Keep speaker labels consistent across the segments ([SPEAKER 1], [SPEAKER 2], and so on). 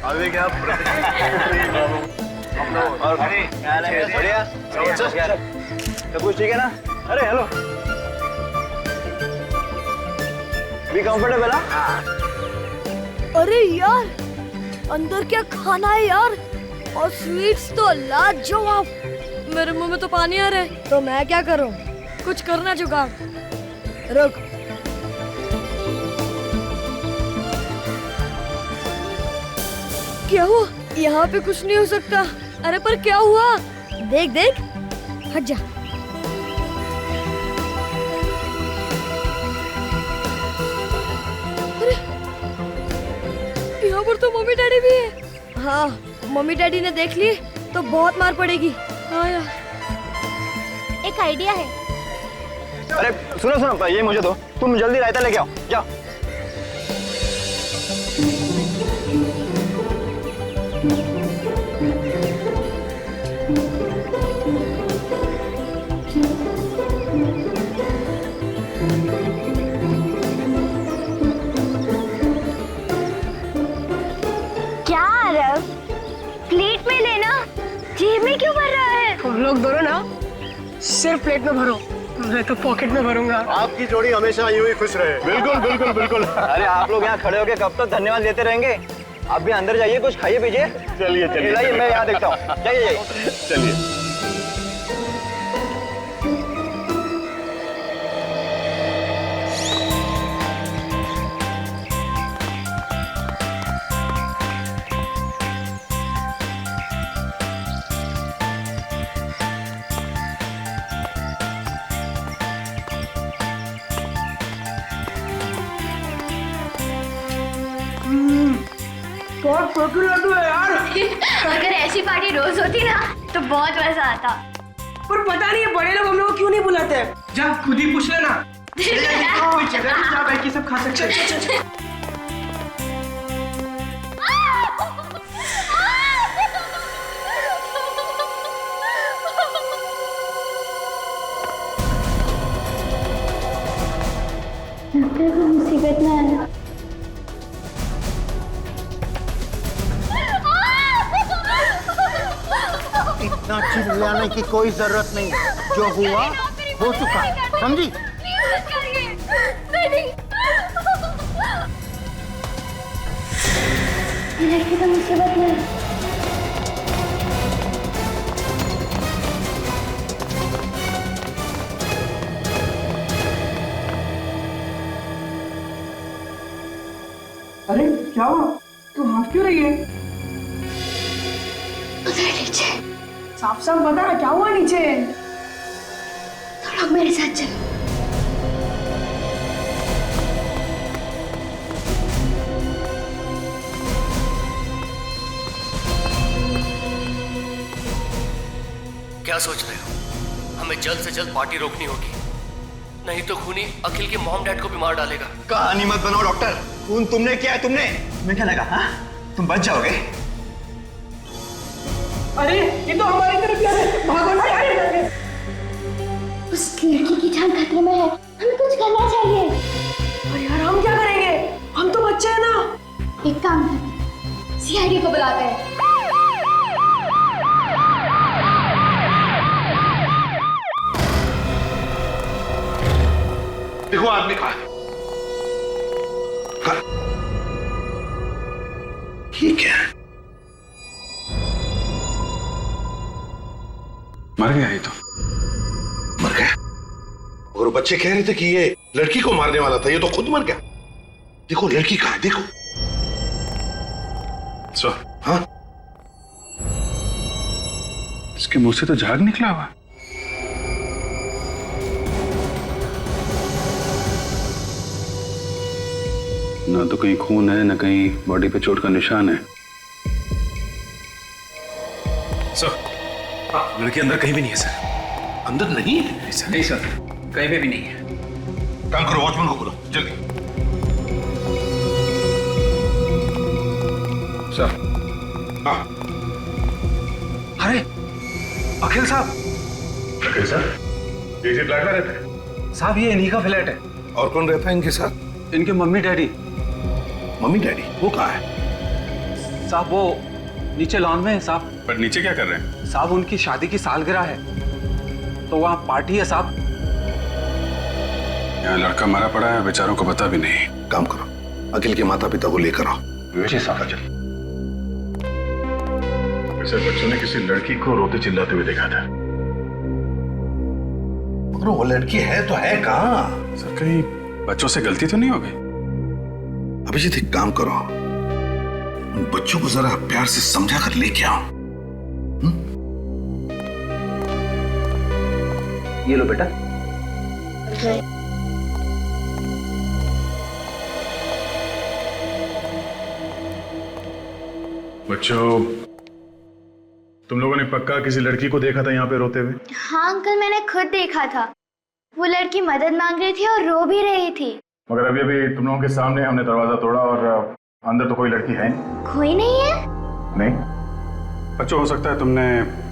[SPEAKER 1] अभी क्या और बढ़िया सब कुछ ठीक है ना? अरे हेलो, भी कंफर्टेबल? हाँ।
[SPEAKER 2] अरे यार, अंदर क्या खाना है यार, और स्वीट्स तो लाजवाब। मेरे मुंह में तो पानी आ रहा है, तो मैं क्या करूं? कुछ करना जुगाड़। रुक, क्या हुआ? यहाँ पे कुछ नहीं हो सकता। अरे पर क्या हुआ? देख देख, हट जा। अरे यहाँ पर तो मम्मी डैडी भी है। हाँ, मम्मी डैडी ने देख ली तो बहुत मार पड़ेगी। हाँ यार,
[SPEAKER 3] एक आइडिया है।
[SPEAKER 1] अरे सुनो सुनो, ये मुझे दो, तुम जल्दी रायता लेके आओ, जाओ।
[SPEAKER 3] क्या आरव, प्लेट में लेना, जेब में क्यों भर रहा है?
[SPEAKER 4] तुम लोग दोनों ना सिर्फ प्लेट में भरो, मैं तो पॉकेट में भरूंगा।
[SPEAKER 5] आपकी जोड़ी हमेशा यूं ही खुश रहे। बिल्कुल बिल्कुल बिल्कुल।
[SPEAKER 1] अरे आप लोग यहाँ खड़े होके कब तक धन्यवाद देते रहेंगे? आप भी अंदर जाइए, कुछ खाइए पीजिए।
[SPEAKER 5] चलिए चलिए,
[SPEAKER 1] लाइए, मैं यहाँ देखता हूँ। जाइए जाइए।
[SPEAKER 5] चलिए।
[SPEAKER 4] बहुत प्रोटीन लड्डू है यार।
[SPEAKER 3] अगर ऐसी पार्टी रोज होती ना तो बहुत मजा आता।
[SPEAKER 4] पर पता नहीं ये बड़े लोग हम लोग को क्यों नहीं बुलाते? जा खुद ही पूछ लेना। कोई जगह नहीं जहाँ बैठ के सब खा सकते हैं।
[SPEAKER 3] मुसीबत में आना।
[SPEAKER 5] इतना चिल्लाने की कोई जरूरत नहीं, जो हुआ हो चुका, समझी?
[SPEAKER 3] ये लड़की तो मुसीबत में है।
[SPEAKER 4] अरे क्या हुआ? तू हंस क्यों रही है?
[SPEAKER 3] उधर नीचे।
[SPEAKER 4] साफ साफ बता ना, क्या हुआ नीचे?
[SPEAKER 3] तुम लोग मेरे साथ चलो।
[SPEAKER 6] क्या सोच रहे हो? हमें जल्द से जल्द पार्टी रोकनी होगी, नहीं तो खूनी अखिल के मॉम डैड को भी मार डालेगा।
[SPEAKER 1] कहानी मत बनाओ डॉक्टर। खून तुमने किया है, तुमने। तुम्हें क्या लगा? हाँ, तुम बच जाओगे?
[SPEAKER 4] अरे ये तो हमारी तरफ जा रहे हैं, भागो ना यार।
[SPEAKER 3] उस लड़की की जान खतरे में है, हमें कुछ करना चाहिए।
[SPEAKER 4] अरे यार हम क्या करेंगे? हम तो बच्चे हैं ना।
[SPEAKER 3] एक काम करते, सीआईडी को बुलाते हैं।
[SPEAKER 5] देखो आदमी कहाँ है? ये क्या है?
[SPEAKER 7] मर गया ये तो।
[SPEAKER 5] मर गया? और बच्चे कह रहे थे कि ये लड़की को मारने वाला था, ये तो खुद मर गया। देखो लड़की कहाँ है, देखो।
[SPEAKER 7] सर,
[SPEAKER 5] हाँ,
[SPEAKER 7] इसके मुंह से तो झाग निकला हुआ। ना तो कहीं खून है, ना कहीं बॉडी पे चोट का निशान है।
[SPEAKER 8] सर, लड़की अंदर कहीं भी नहीं है सर।
[SPEAKER 5] अंदर नहीं है?
[SPEAKER 8] नहीं सर, कहीं पे भी नहीं है।
[SPEAKER 5] काम करो, वॉचमैन को बुलाओ जल्दी।
[SPEAKER 7] सर।
[SPEAKER 5] हाँ।
[SPEAKER 8] अरे अखिल साहब।
[SPEAKER 5] अखिल सर, ये इसी फ्लैट में रहते हैं?
[SPEAKER 8] साहब ये इन्हीं का फ्लैट है।
[SPEAKER 5] और कौन रहता है इनके साथ?
[SPEAKER 7] इनके मम्मी डैडी।
[SPEAKER 5] Mummy daddy? वो कहाँ है?
[SPEAKER 9] साहब वो नीचे लॉन में है साहब।
[SPEAKER 8] पर नीचे क्या कर रहे हैं?
[SPEAKER 9] साहब उनकी शादी की सालगिरह है तो वहाँ पार्टी है साहब।
[SPEAKER 7] यहाँ लड़का मरा पड़ा है, बेचारों को पता भी नहीं।
[SPEAKER 5] काम करो, अखिल के माता पिता को लेकर आओ।
[SPEAKER 7] जी साहब।
[SPEAKER 5] चल।
[SPEAKER 8] वैसे बच्चों ने किसी लड़की को रोते चिल्लाते हुए देखा था।
[SPEAKER 5] मगर वो लड़की है तो है कहाँ?
[SPEAKER 7] सर कहीं बच्चों से गलती तो नहीं हो गई?
[SPEAKER 5] अभिजीत एक काम करो, उन बच्चों को जरा प्यार से समझा कर लेके आओ।
[SPEAKER 9] ये लो बेटा।
[SPEAKER 8] बच्चों, तुम लोगों ने पक्का किसी लड़की को देखा था यहाँ पे रोते हुए?
[SPEAKER 3] हाँ अंकल, मैंने खुद देखा था। वो लड़की मदद मांग रही थी और रो भी रही थी।
[SPEAKER 8] मगर अभी अभी तुम लोगों के सामने हमने दरवाजा तोड़ा और अंदर तो कोई लड़की है नहीं।
[SPEAKER 3] कोई नहीं है?
[SPEAKER 8] नहीं।
[SPEAKER 7] बच्चों, हो सकता है तुमने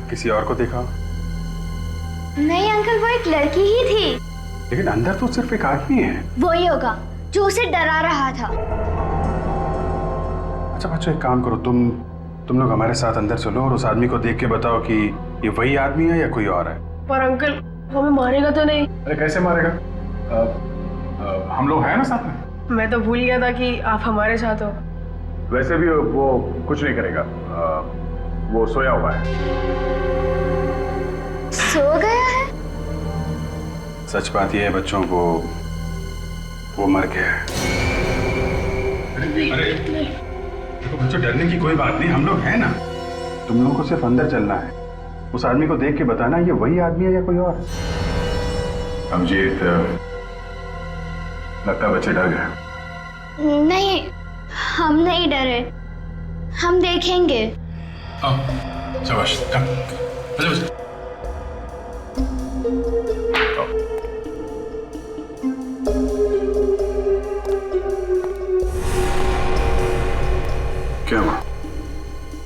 [SPEAKER 7] किसी और को देखा।
[SPEAKER 3] नहीं अंकल, वो एक लड़की ही थी।
[SPEAKER 7] लेकिन अंदर तो सिर्फ एक आदमी है।
[SPEAKER 3] वही होगा जो उसे डरा रहा था।
[SPEAKER 7] अच्छा बच्चों, एक काम करो, तुम लोग हमारे साथ अंदर चलो और उस आदमी को देख के बताओ कि ये वही आदमी है या कोई और है।
[SPEAKER 4] पर अंकल हमें मारेगा तो नहीं?
[SPEAKER 8] अरे कैसे मारेगा? हम लोग हैं ना साथ में।
[SPEAKER 4] मैं तो भूल गया था कि आप हमारे साथ हो।
[SPEAKER 8] वैसे भी वो कुछ नहीं करेगा, वो सोया हुआ है।
[SPEAKER 3] सो गया है?
[SPEAKER 7] सच बात यह है बच्चों, वो मर गया है।
[SPEAKER 8] अरे देखो बच्चों, डरने की कोई बात नहीं, हम लोग हैं ना।
[SPEAKER 7] तुम लोगों को सिर्फ अंदर चलना है, उस आदमी को देख के बताना ये वही आदमी है या कोई और।
[SPEAKER 8] अभिजीत, लगता है बच्चे डर गए।
[SPEAKER 3] नहीं, हम नहीं डरे, हम देखेंगे।
[SPEAKER 8] शाबाश, चल।
[SPEAKER 7] क्या हुआ?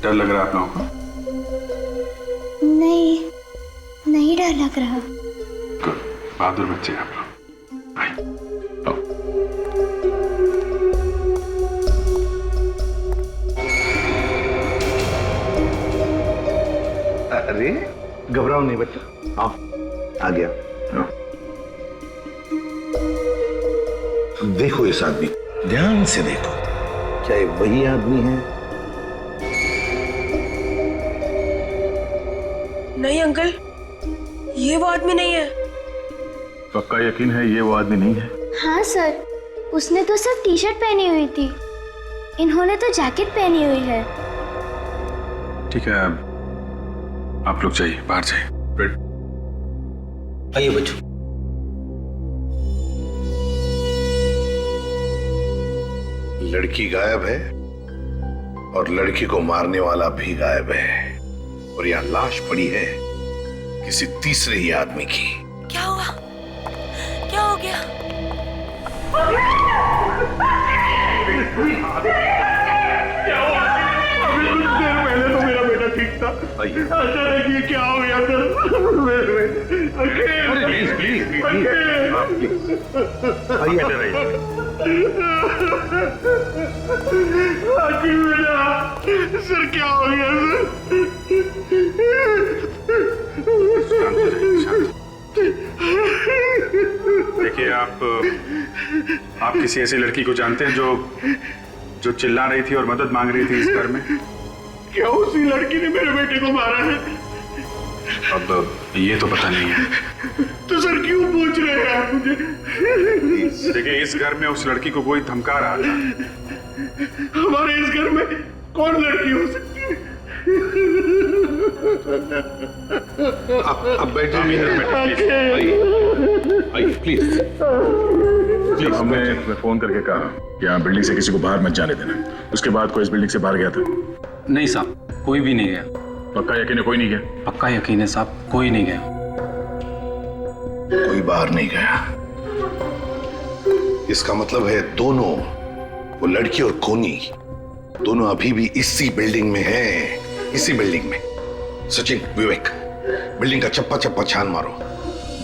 [SPEAKER 7] डर लग रहा है आप लोगों को?
[SPEAKER 3] नहीं डर लग रहा।
[SPEAKER 7] गुड, बहादुर बच्चे आप लोग। आइए।
[SPEAKER 5] अरे घबराओ नहीं बच्चा, आओ, आ गया। देखो इस आदमी, ध्यान से देखो, क्या ये वही आदमी है?
[SPEAKER 4] नहीं अंकल, ये वो आदमी नहीं है।
[SPEAKER 8] पक्का यकीन है ये वो आदमी नहीं है?
[SPEAKER 3] हाँ सर, उसने तो सिर्फ टी शर्ट पहनी हुई थी, इन्होंने तो जैकेट पहनी हुई है।
[SPEAKER 7] ठीक है, आप लोग जाइए, बाहर जाइए।
[SPEAKER 9] आइए बच्चों।
[SPEAKER 5] लड़की गायब है और लड़की को मारने वाला भी गायब है, और यहाँ लाश पड़ी है किसी तीसरे ही आदमी की।
[SPEAKER 2] क्या हुआ? क्या हो गया?
[SPEAKER 8] पहले तो मेरा बेटा ठीक था, अचानक ये क्या हो गया सर? क्या हो गया देखिए, आप किसी ऐसी लड़की को जानते हैं जो चिल्ला रही थी और मदद मांग रही थी इस घर में? क्या उसी लड़की ने मेरे बेटे को मारा है? अब ये तो पता नहीं है। तो सर क्यों पूछ रहे हैं आप मुझे? देखिए, इस घर में उस लड़की को कोई धमका रहा था। हमारे इस घर में कौन लड़की हो सकती है?
[SPEAKER 5] अब बैठिए, आइए प्लीज।
[SPEAKER 8] जब हमने फोन करके कहा कि यहाँ बिल्डिंग से किसी को बाहर मत जाने देना, उसके बाद कोई इस बिल्डिंग से बाहर गया था?
[SPEAKER 9] नहीं साहब, कोई भी नहीं गया।
[SPEAKER 8] पक्का यकीन है कोई नहीं गया?
[SPEAKER 9] पक्का यकीन है साहब, कोई नहीं गया।
[SPEAKER 5] कोई बाहर नहीं गया, इसका मतलब है दोनों, वो लड़की और कोनी, दोनों अभी भी इसी बिल्डिंग में हैं, इसी बिल्डिंग में। सचिन, विवेक, बिल्डिंग का चप्पा चप्पा छान मारो,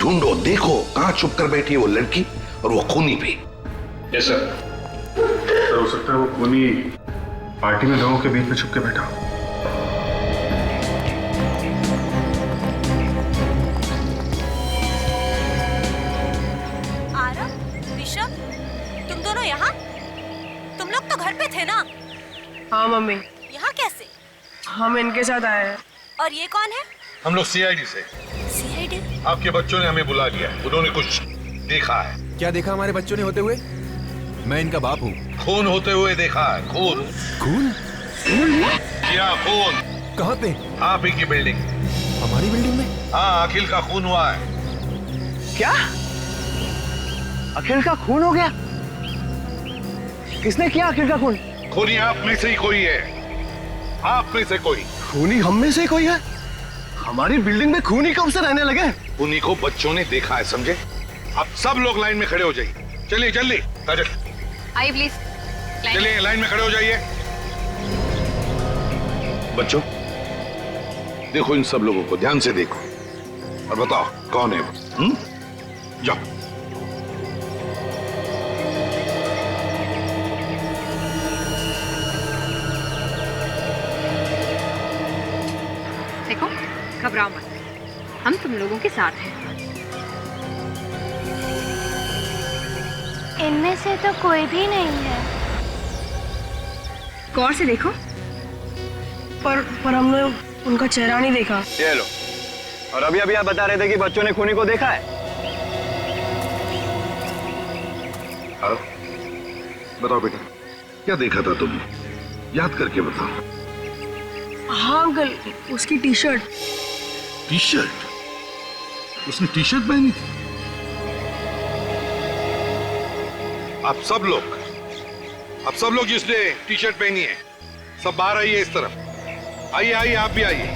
[SPEAKER 5] ढूंढो, देखो कहां छुप कर बैठी है वो लड़की और वो खूनी भी।
[SPEAKER 8] Yes sir. हो सकता है वो खूनी पार्टी में लोगों के बीच में छुप के बैठा हूं।
[SPEAKER 10] आरव, ऋषभ, तुम दोनों यहाँ? तुम लोग तो घर पे थे ना?
[SPEAKER 4] हाँ मम्मी,
[SPEAKER 10] यहाँ कैसे?
[SPEAKER 4] हम इनके साथ आए हैं।
[SPEAKER 10] और ये कौन है?
[SPEAKER 5] हम लोग सीआईडी से।
[SPEAKER 10] सीआईडी?
[SPEAKER 5] आपके बच्चों ने हमें बुला लिया है, उन्होंने कुछ देखा है।
[SPEAKER 11] क्या देखा हमारे बच्चों ने होते हुए? मैं इनका बाप हूँ।
[SPEAKER 5] खून होते हुए देखा है, खून।
[SPEAKER 11] खून?
[SPEAKER 5] क्या खून?
[SPEAKER 11] कहाँ पे?
[SPEAKER 5] आप ही की बिल्डिंग।
[SPEAKER 11] हमारी बिल्डिंग में?
[SPEAKER 5] हाँ, अखिल का खून हुआ है।
[SPEAKER 1] क्या? अखिल का खून हो गया? किसने किया अखिल का खून?
[SPEAKER 5] खूनी आप में से ही कोई है, आप में से कोई।
[SPEAKER 1] खूनी हम में से कोई है? हमारी बिल्डिंग में खूनी कब से रहने लगे?
[SPEAKER 5] खूनी को बच्चों ने देखा है, समझे? अब सब लोग लाइन में खड़े हो जाइए। चलिए जल्दी, काजल
[SPEAKER 10] आई प्लीज।
[SPEAKER 5] चलिए लाइन में खड़े हो जाइए। बच्चों देखो, इन सब लोगों को ध्यान से देखो और बताओ कौन है वो। जाओ।
[SPEAKER 10] देखो, घबराओ मत, हम तुम लोगों के साथ हैं।
[SPEAKER 3] इनमें से तो कोई भी नहीं है।
[SPEAKER 10] गौर से देखो।
[SPEAKER 4] पर हमने उनका चेहरा नहीं देखा।
[SPEAKER 1] ये लो। और अभी अभी आप बता रहे थे कि बच्चों ने खूनी को देखा है।
[SPEAKER 5] बताओ बेटा, क्या देखा था तुमने? याद करके बताओ।
[SPEAKER 4] हाँ अंकल, उसकी टी शर्ट।
[SPEAKER 5] T shirt? उसने टी शर्ट पहनी थी? आप सब लोग जिसने टी शर्ट पहनी है, सब बाहर आइए इस तरफ। आइए आइए, आप भी आइए।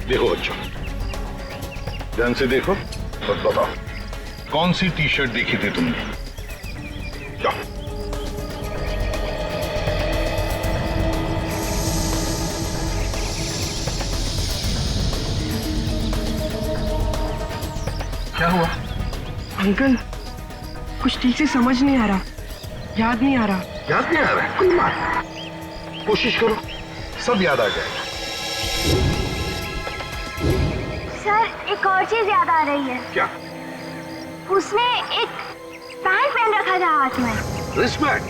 [SPEAKER 5] देखो बच्चों, ध्यान से देखो और बताओ कौन सी टी शर्ट देखी थी तुमने? जाओ।
[SPEAKER 8] क्या हुआ?
[SPEAKER 4] अंकल, कुछ ठीक से समझ नहीं आ रहा, याद नहीं आ रहा।
[SPEAKER 5] याद नहीं आ रहा है? कोई बात नहीं, कोशिश करो, सब याद आ जाएगा।
[SPEAKER 3] सर, एक और चीज याद आ रही है।
[SPEAKER 5] क्या?
[SPEAKER 3] उसने एक बैंड पहन रखा था हाथ में।
[SPEAKER 5] रिस्टबैंड?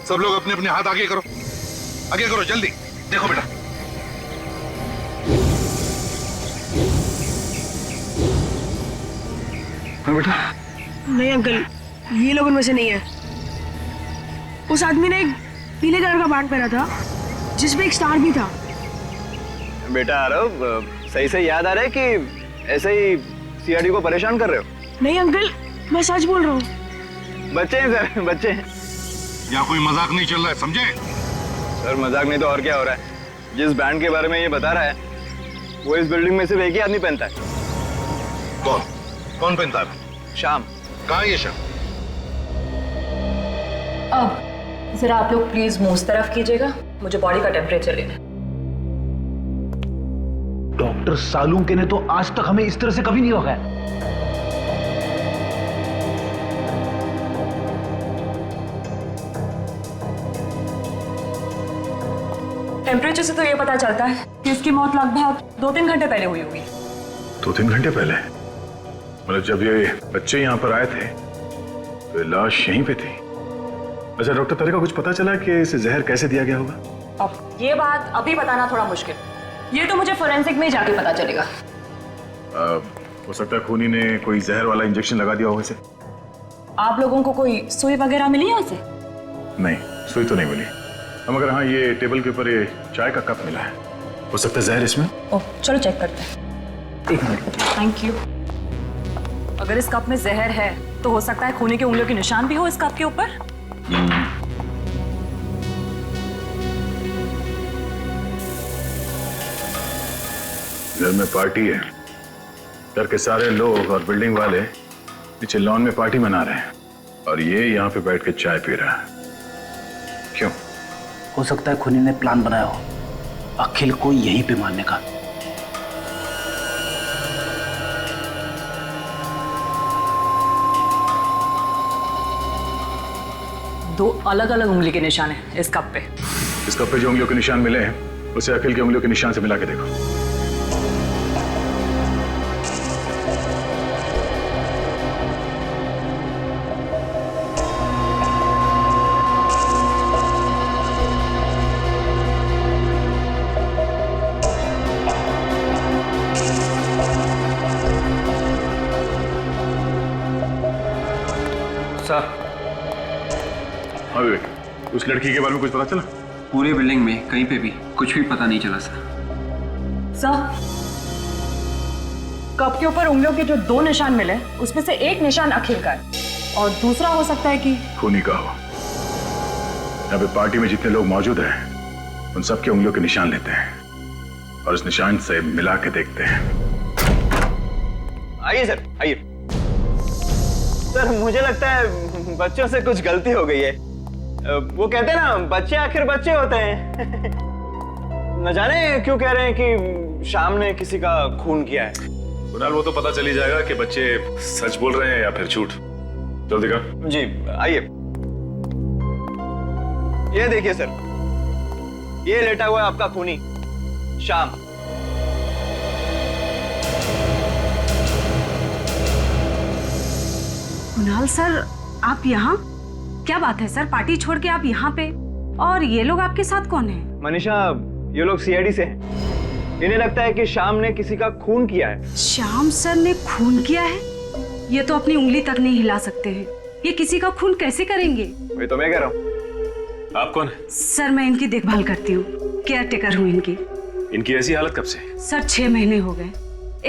[SPEAKER 5] सब लोग अपने अपने हाथ आगे करो, आगे करो जल्दी। देखो बेटा, हाँ बेटा।
[SPEAKER 4] नहीं अंकल, ये लोग उनमें से नहीं है। उस आदमी ने एक पीले कलर का बैंड पहना था जिसमें एक स्टार भी था।
[SPEAKER 1] बेटा आरव, सही से याद आ रहा है कि ऐसे ही सीआईडी को परेशान कर रहे हो?
[SPEAKER 4] नहीं अंकल, मैं सच बोल रहा हूँ।
[SPEAKER 1] बच्चे हैं सर, बच्चे हैं।
[SPEAKER 5] यहाँ कोई मजाक नहीं चल रहा है, समझे?
[SPEAKER 1] सर मजाक नहीं तो और क्या हो रहा है? जिस बैंड के बारे में ये बता रहा है, वो इस बिल्डिंग में सिर्फ एक ही आदमी पहनता है।
[SPEAKER 5] कौन पहनता है?
[SPEAKER 1] शाम।
[SPEAKER 5] कहाँ है ये शाम?
[SPEAKER 12] अब जरा आप लोग प्लीज मुंह उस तरफ कीजिएगा, मुझे बॉडी का टेम्परेचर लेना है।
[SPEAKER 13] डॉक्टर सालुंके ने तो आज तक हमें इस तरह से कभी नहीं रोका।
[SPEAKER 12] टेम्परेचर से तो ये पता चलता है कि इसकी मौत लगभग 2-3 घंटे पहले हुई होगी।
[SPEAKER 8] 2-3 घंटे पहले? मतलब जब ये बच्चे यहाँ पर आए थे तो ये लाश यहीं पे थी। अच्छा डॉक्टर, तेरे को कुछ पता चला कि इसे जहर कैसे दिया गया होगा?
[SPEAKER 12] अब ये बात अभी बताना थोड़ा मुश्किल, ये तो मुझे फोरेंसिक में ही जाके पता चलेगा।
[SPEAKER 8] हो सकता है खूनी ने कोई जहर वाला इंजेक्शन लगा दिया हो इसे।
[SPEAKER 12] आप लोगों को कोई सुई वगैरह मिली है उसे?
[SPEAKER 8] नहीं, सुई तो नहीं मिली। मगर हाँ, ये टेबल के ऊपर ये चाय का कप मिला है, हो सकता है जहर इसमें।
[SPEAKER 12] ओह, चलो चेक करते हैं।
[SPEAKER 13] 1 मिनट।
[SPEAKER 12] Thank you. अगर इस कप में जहर है तो हो सकता है खूनी की उंगलियों के निशान भी हो इस कप के ऊपर।
[SPEAKER 8] घर में पार्टी है, घर के सारे लोग और बिल्डिंग वाले नीचे लॉन में पार्टी मना रहे हैं और ये यहाँ पे बैठ के चाय पी रहा है। क्यों?
[SPEAKER 13] हो सकता है खूनी ने प्लान बनाया हो अखिल को यहीं पे मारने का।
[SPEAKER 12] 2 अलग-अलग उंगली के निशान हैं इस कप पे।
[SPEAKER 8] इस कप पे जो उंगलियों के निशान मिले हैं उसे अखिल की उंगलियों के निशान से मिला के देखो। हाँ विवेक, उस लड़की के बारे में कुछ पता चला?
[SPEAKER 9] पूरी बिल्डिंग में कहीं पे भी कुछ भी पता नहीं चला सर।
[SPEAKER 12] सर, कप के ऊपर उंगलियों के जो 2 निशान मिले उसमें से एक निशान अखिल का है और दूसरा हो सकता है कि
[SPEAKER 8] खूनी का हो। यहाँ पे पार्टी में जितने लोग मौजूद हैं उन सबके उंगलियों के निशान लेते हैं और उस निशान से मिला के देखते हैं।
[SPEAKER 1] आइए सर, आइए। सर मुझे लगता है बच्चों से कुछ गलती हो गई है। वो कहते हैं ना, बच्चे आखिर बच्चे होते हैं। न जाने क्यों कह रहे हैं कि शाम ने किसी का खून किया है।
[SPEAKER 8] कुणाल, वो तो पता चल ही जाएगा कि बच्चे सच बोल रहे हैं या फिर झूठ। जल्दी कर।
[SPEAKER 1] जी आइए। ये देखिए सर, ये लेटा हुआ है आपका खूनी शाम।
[SPEAKER 14] कुणाल सर, आप यहाँ? क्या बात है सर, पार्टी छोड़ के आप यहाँ पे? और ये लोग आपके साथ कौन है?
[SPEAKER 1] मनीषा, ये लोग सीआईडी से हैं। इन्हें लगता है कि शाम ने किसी का खून किया है।
[SPEAKER 14] श्याम सर ने खून किया है? ये तो अपनी उंगली तक नहीं हिला सकते हैं। ये किसी का खून कैसे करेंगे?
[SPEAKER 1] वही तो मैं कह रहा हूँ।
[SPEAKER 8] आप कौन है?
[SPEAKER 14] सर, मैं इनकी देखभाल करती हूँ, केयर टेकर हूँ इनकी।
[SPEAKER 8] इनकी ऐसी हालत कब से?
[SPEAKER 14] सर 6 महीने हो गए।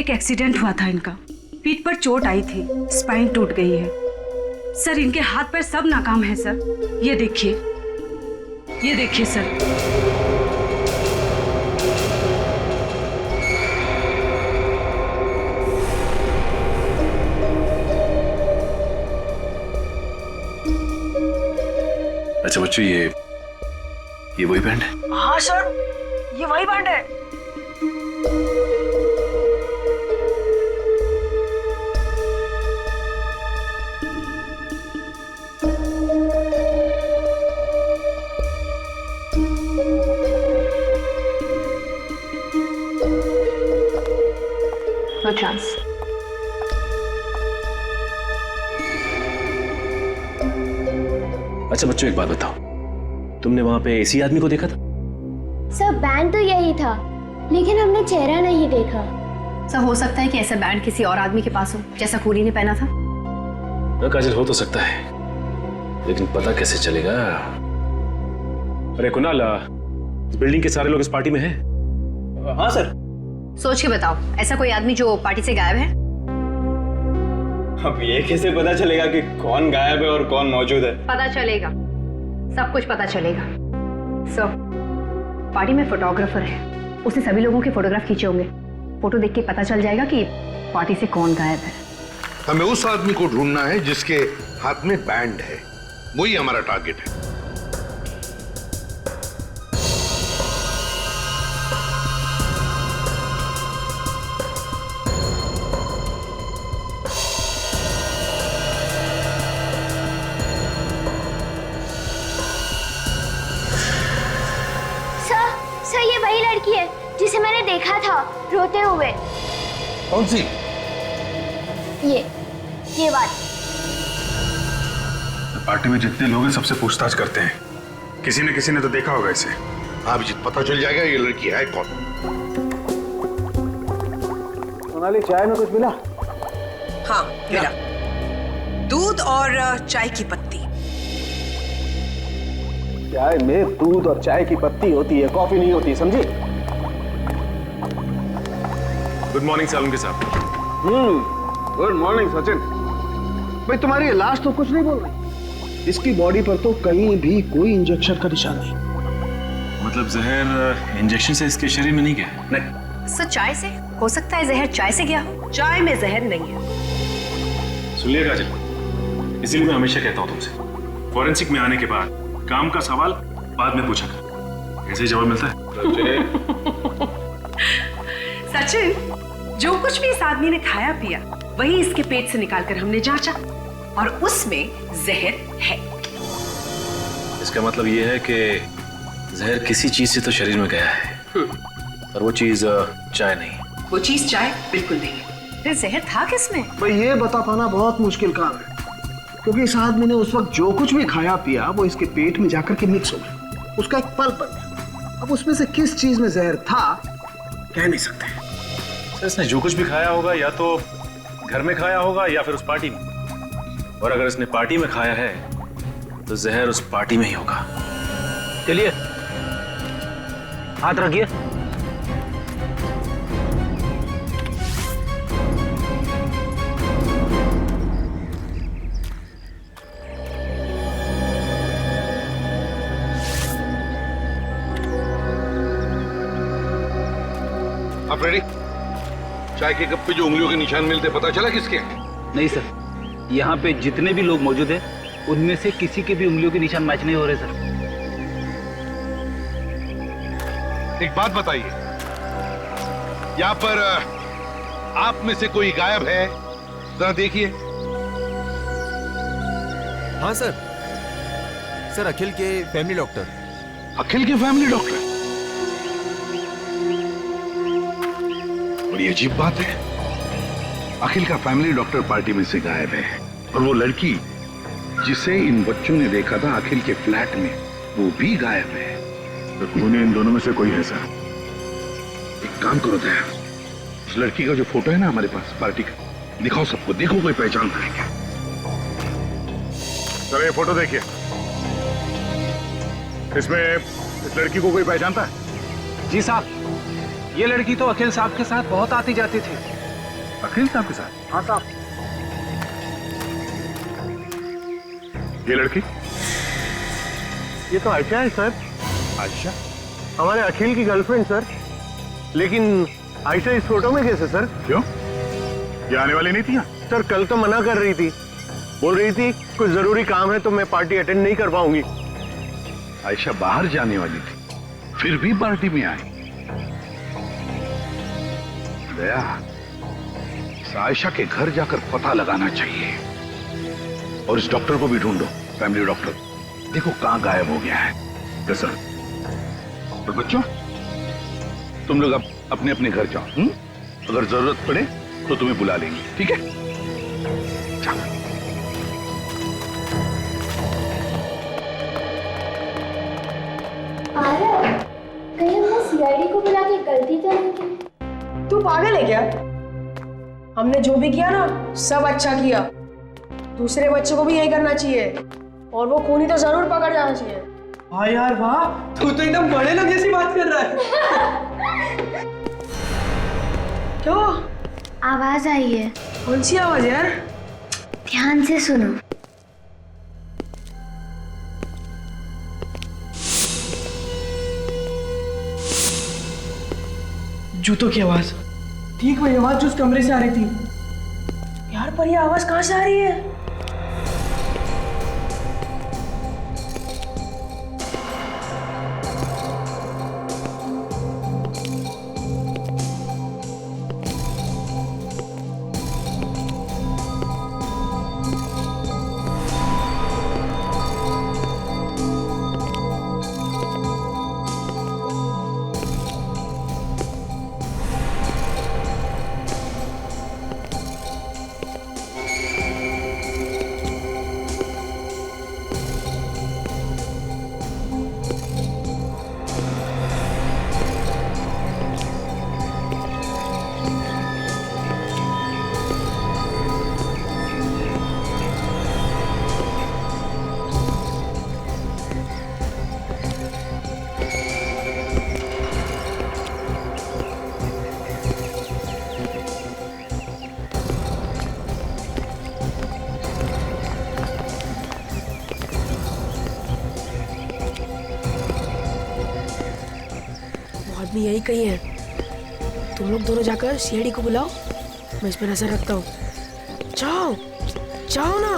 [SPEAKER 14] एक एक्सीडेंट हुआ था इनका, पीठ पर चोट आई थी, स्पाइन टूट गई है। सर इनके हाथ पैर सब नाकाम है सर। ये देखिए, ये देखिए सर।
[SPEAKER 8] अच्छा बच्चों, ये वही बैंड है?
[SPEAKER 4] हाँ सर, ये वही बैंड है।
[SPEAKER 3] No chance.
[SPEAKER 6] अच्छा बच्चों, एक बात बताओ, तुमने वहां पे इसी आदमी को देखा था?
[SPEAKER 3] सर बैंड तो यही था, लेकिन हमने चेहरा नहीं देखा।
[SPEAKER 15] सर हो सकता है कि ऐसा बैंड किसी और आदमी के पास हो, जैसा खूनी ने पहना था।
[SPEAKER 6] ना काजल, हो तो सकता है, लेकिन पता कैसे चलेगा? अरे कुणाल, इस बिल्डिंग के सारे लोग इस पार्टी में हैं?
[SPEAKER 1] हाँ सर।
[SPEAKER 15] सोच के बताओ, ऐसा कोई आदमी जो पार्टी से गायब है?
[SPEAKER 1] अब ये कैसे पता चलेगा कि कौन गायब है और कौन मौजूद है?
[SPEAKER 15] पता चलेगा, सब कुछ पता चलेगा। सर, पार्टी में फोटोग्राफर है, उसने सभी लोगों के फोटोग्राफ खींचे होंगे। फोटो देख के पता चल जाएगा कि पार्टी से कौन गायब है।
[SPEAKER 5] हमें उस आदमी को ढूंढना है जिसके हाथ में बैंड है, वही हमारा टारगेट है।
[SPEAKER 3] सर ये वही लड़की है जिसे मैंने देखा था रोते हुए।
[SPEAKER 5] कौन सी?
[SPEAKER 3] ये बात।
[SPEAKER 8] पार्टी में जितने लोग हैं सबसे पूछताछ करते हैं, किसी ने तो देखा होगा इसे।
[SPEAKER 5] हाँ अभिजीत, पता चल जाएगा ये लड़की है कौन।
[SPEAKER 16] सोनाली, चाय में कुछ मिला?
[SPEAKER 10] हाँ मिला, दूध और चाय की पत्ती।
[SPEAKER 16] चाय में दूध और चाय की पत्ती होती है, कॉफी नहीं होती, समझी?
[SPEAKER 8] गुड मॉर्निंग सालुंके साहब।
[SPEAKER 16] Good morning Sachin. भाई तुम्हारी लाश तो कुछ नहीं बोल रही। इसकी बॉडी पर तो कहीं भी कोई इंजेक्शन का निशान नहीं।
[SPEAKER 8] मतलब जहर इंजेक्शन से इसके शरीर में नहीं गया?
[SPEAKER 15] नहीं। सर चाय से हो सकता है, जहर चाय से गया हो।
[SPEAKER 10] चाय में जहर नहीं है।
[SPEAKER 8] सुनिए काजल, इसीलिए मैं हमेशा कहता हूँ तुमसे, फॉरेंसिक में आने के बाद काम का सवाल बाद में पूछा कर। ऐसे ही जवाब मिलता है।
[SPEAKER 14] सचिन, जो कुछ भी इस आदमी ने खाया पिया वही इसके पेट से निकालकर हमने जांचा और उसमें जहर है।
[SPEAKER 6] इसका मतलब ये है कि जहर किसी चीज से तो शरीर में गया है, और वो चीज चाय नहीं।
[SPEAKER 4] वो चीज चाय बिल्कुल नहीं है। फिर जहर था किसमें?
[SPEAKER 16] भाई ये बता पाना बहुत मुश्किल काम है, क्योंकि इस आदमी ने उस वक्त जो कुछ भी खाया पिया वो इसके पेट में जाकर के मिक्स हो गया, उसका एक पल्प बन गया। अब उसमें से किस चीज में जहर था कह नहीं सकते।
[SPEAKER 6] सर इसने जो कुछ भी खाया होगा या तो घर में खाया होगा या फिर उस पार्टी में, और अगर इसने पार्टी में खाया है तो जहर उस पार्टी में ही होगा।
[SPEAKER 13] चलिए हाथ रखिए।
[SPEAKER 5] आप रेडी? चाय के कप पे जो उंगलियों के निशान मिलते पता चला किसके?
[SPEAKER 13] नहीं सर, यहाँ पे जितने भी लोग मौजूद हैं उनमें से किसी के भी उंगलियों के निशान मैच नहीं हो रहे सर।
[SPEAKER 5] एक बात बताइए, यहाँ पर आप में से कोई गायब है? जरा देखिए।
[SPEAKER 11] हाँ सर, सर अखिल के फैमिली डॉक्टर।
[SPEAKER 5] अखिल के फैमिली डॉक्टर? बड़ी अजीब बात है, अखिल का फैमिली डॉक्टर पार्टी में से गायब है, और वो लड़की जिसे इन बच्चों ने देखा था अखिल के फ्लैट में वो भी गायब है।
[SPEAKER 8] तो खूनी इन दोनों में से कोई है सर।
[SPEAKER 5] एक काम करो दया, उस लड़की का जो फोटो है ना हमारे पास पार्टी का, दिखाओ सबको, देखो कोई पहचानता है क्या।
[SPEAKER 8] सर ये फोटो देखिए, इसमें इस लड़की को कोई पहचानता है?
[SPEAKER 13] जी साहब, ये लड़की तो अखिल साहब के साथ बहुत आती जाती थी।
[SPEAKER 8] अखिल साहब के साथ?
[SPEAKER 13] हाँ साहब।
[SPEAKER 8] ये लड़की?
[SPEAKER 16] ये तो आयशा है सर।
[SPEAKER 8] आयशा?
[SPEAKER 16] हमारे अखिल की गर्लफ्रेंड सर। लेकिन आयशा इस फोटो में कैसे सर?
[SPEAKER 8] क्यों, ये आने वाली नहीं थी यहाँ?
[SPEAKER 16] सर कल तो मना कर रही थी, बोल रही थी कुछ जरूरी काम है तो मैं पार्टी अटेंड नहीं कर पाऊंगी।
[SPEAKER 5] आयशा बाहर जाने वाली थी, फिर भी पार्टी में आई। दया, इस आयशा के घर जाकर पता लगाना चाहिए, और इस डॉक्टर को भी ढूंढो, फैमिली डॉक्टर। देखो कहां गायब हो गया है। सर, और बच्चों तुम लोग अब अपने अपने घर जाओ। अगर जरूरत पड़े तो तुम्हें बुला लेंगे, ठीक है? चलो।
[SPEAKER 3] कहीं हमने सीआईडी को बुला के गलती तो नहीं की?
[SPEAKER 4] तू पागल है क्या? हमने जो भी किया ना सब अच्छा किया। दूसरे बच्चों को भी यही करना चाहिए, और वो खूनी तो जरूर पकड़ जाना चाहिए।
[SPEAKER 17] हाँ यार वाह, तू तो एकदम बड़े लोग जैसी बात कर रहा है।
[SPEAKER 4] क्यों?
[SPEAKER 3] आवाज आई है।
[SPEAKER 4] कौन सी आवाज यार?
[SPEAKER 3] ध्यान से सुनो।
[SPEAKER 17] जूतों की आवाज। ठीक वही आवाज जो उस कमरे से आ रही थी।
[SPEAKER 4] यार पर ये आवाज कहाँ से आ रही है? आदमी यही कहीं है। तुम लोग दोनों जाकर सीआईडी को बुलाओ, मैं इस पर नजर रखता हूँ। जाओ जाओ ना।